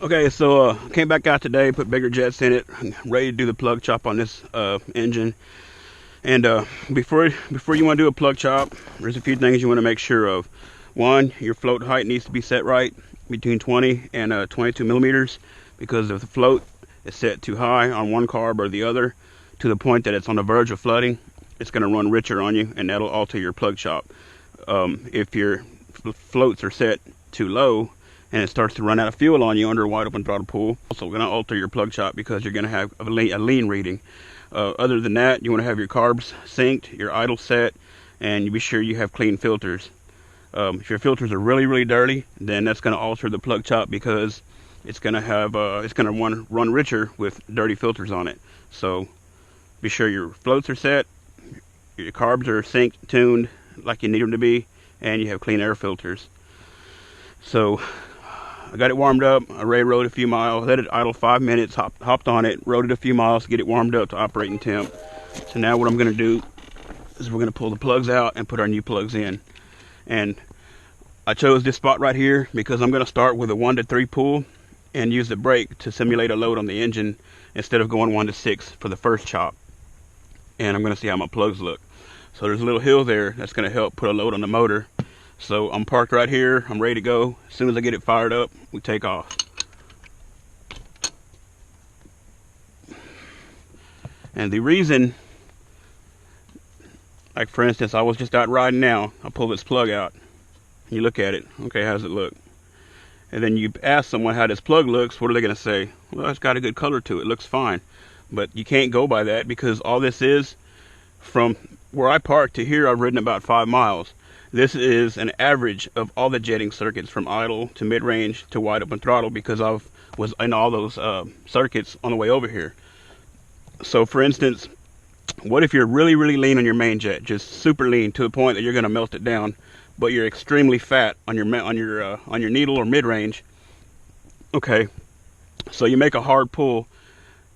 Okay, so came back out today, put bigger jets in it, ready to do the plug chop on this engine. And before you want to do a plug chop, there's a few things you want to make sure of. One, your float height needs to be set right between 20 and 22 millimeters, because if the float is set too high on one carb or the other to the point that it's on the verge of flooding, it's going to run richer on you, and that'll alter your plug chop. If your floats are set too low and it starts to run out of fuel on you under a wide open throttle pull, also going to alter your plug chop because you're going to have a lean reading. Other than that, you want to have your carbs synced, your idle set, and you be sure you have clean filters. If your filters are really dirty, then that's going to alter the plug chop because it's going to run richer with dirty filters on it. So be sure your floats are set, your carbs are synced, tuned like you need them to be, and you have clean air filters. So I got it warmed up. I rode a few miles, let it idle 5 minutes, hopped on it, rode it a few miles to get it warmed up to operating temp. So now what I'm going to do is we're going to pull the plugs out and put our new plugs in. And I chose this spot right here because I'm going to start with a 1 to 3 pull and use the brake to simulate a load on the engine instead of going 1 to 6 for the first chop. And I'm going to see how my plugs look. So there's a little hill there that's going to help put a load on the motor. So I'm parked right here. I'm ready to go. As soon as I get it fired up, we take off. And the reason, like for instance, I was just out riding now. I pull this plug out. You look at it. Okay, how does it look? And then you ask someone how this plug looks. What are they going to say? Well, it's got a good color to it. It looks fine. But you can't go by that because all this is, from where I parked to here, I've ridden about 5 miles. This is an average of all the jetting circuits from idle to mid-range to wide open throttle because I was in all those circuits on the way over here. So for instance, what if you're really lean on your main jet, just super lean to the point that you're going to melt it down, but you're extremely fat on your needle or mid-range? Okay, so you make a hard pull,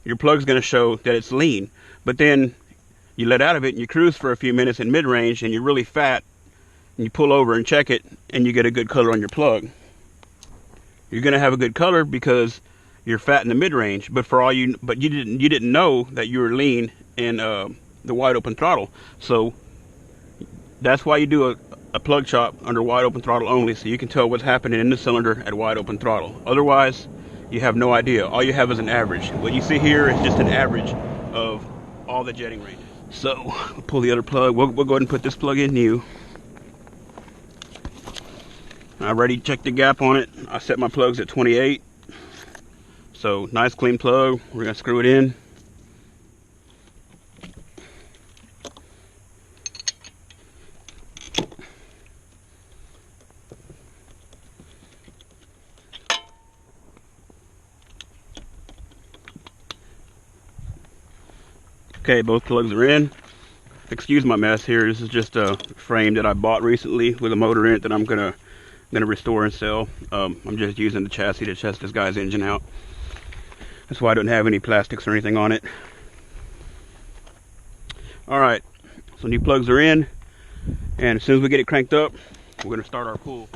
your plug's going to show that it's lean, but then you let out of it and you cruise for a few minutes in mid-range and you're really fat, and you pull over and check it and you get a good color on your plug. You're going to have a good color because you're fat in the mid-range, but you didn't know that you were lean in the wide open throttle. So that's why you do a plug chop under wide open throttle only, so you can tell what's happening in the cylinder at wide open throttle. Otherwise, you have no idea. All you have is an average. What you see here is just an average of all the jetting ranges. So we'll pull the other plug. We'll go ahead and put this plug in new. I already checked the gap on it. I set my plugs at 28. So nice clean plug. We're gonna screw it in. Okay, both plugs are in. Excuse my mess here. This is just a frame that I bought recently with a motor in it that I'm gonna restore and sell. I'm just using the chassis to test this guy's engine out. That's why I don't have any plastics or anything on it. Alright, so new plugs are in, and as soon as we get it cranked up, we're going to start our pull.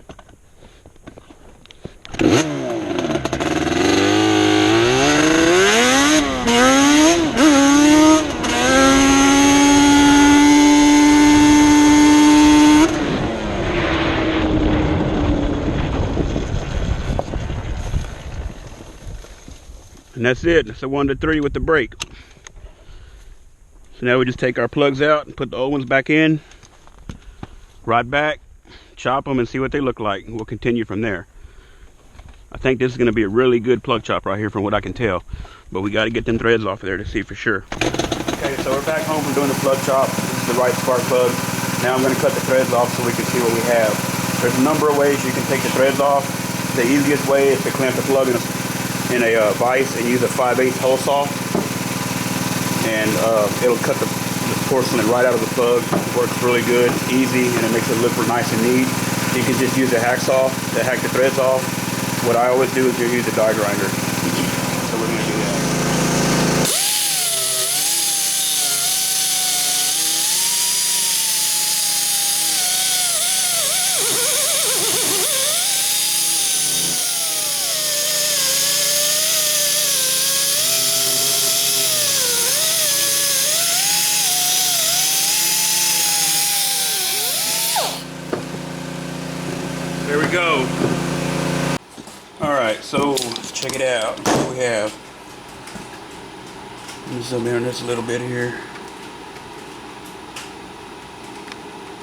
And that's it. It's a 1 to 3 with the brake. So now we just take our plugs out and put the old ones back in, ride back, chop them and see what they look like. We'll continue from there. I think this is going to be a really good plug chop right here from what I can tell. But we got to get them threads off of there to see for sure. Okay, so we're back home from doing the plug chop. This is the right spark plug. Now I'm going to cut the threads off so we can see what we have. There's a number of ways you can take the threads off. The easiest way is to clamp the plug in a vise and use a 5/8 hole saw, and it'll cut the porcelain right out of the plug. It works really good, easy, and it makes it look nice and neat. You can just use a hacksaw to hack the threads off. What I always do is just use a die grinder. So we're going to do that. There we go. Alright, so check it out. What we have. Let me zoom in on this a little bit here.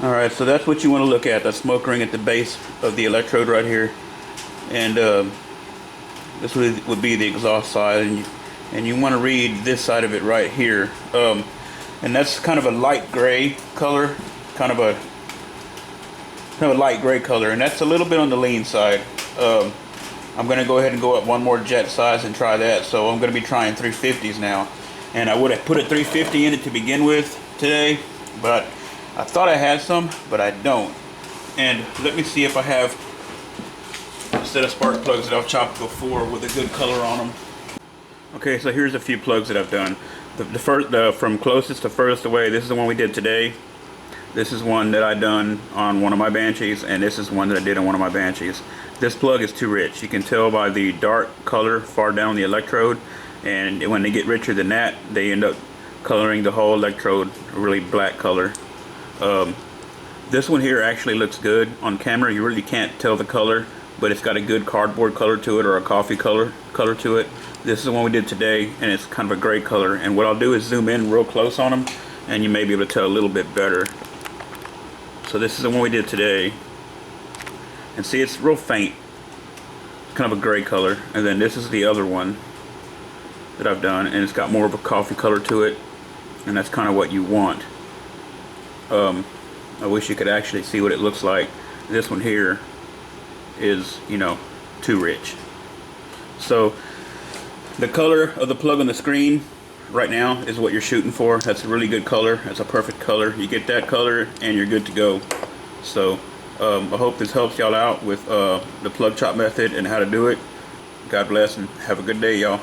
Alright, so that's what you want to look at. That smoke ring at the base of the electrode right here. And this would be the exhaust side. And you want to read this side of it right here. And that's kind of a light gray color. Kind of a light gray color. And that's a little bit on the lean side. I'm going to go ahead and go up one more jet size and try that. So I'm going to be trying 350s now. And I would have put a 350 in it to begin with today. But I thought I had some, but I don't. And let me see if I have a set of spark plugs that I've chopped before with a good color on them. Okay, so here's a few plugs that I've done. From closest to furthest away, this is the one we did today. This is one that I done on one of my Banshees, and this is one that I did on one of my Banshees. This plug is too rich. You can tell by the dark color far down the electrode, and when they get richer than that, they end up coloring the whole electrode a really black color. This one here actually looks good on camera. You really can't tell the color, but it's got a good cardboard color to it, or a coffee color to it. This is the one we did today, and it's kind of a gray color. And what I'll do is zoom in real close on them, and you may be able to tell a little bit better. So this is the one we did today, and see, it's real faint. It's kind of a gray color. And then this is the other one that I've done, and it's got more of a coffee color to it, and that's kind of what you want. I wish you could actually see what it looks like. This one here is, you know, too rich. So the color of the plug on the screen right now is what you're shooting for. That's a really good color. That's a perfect color. You get that color and you're good to go. So I hope this helps y'all out with the plug chop method and how to do it. God bless and have a good day, y'all.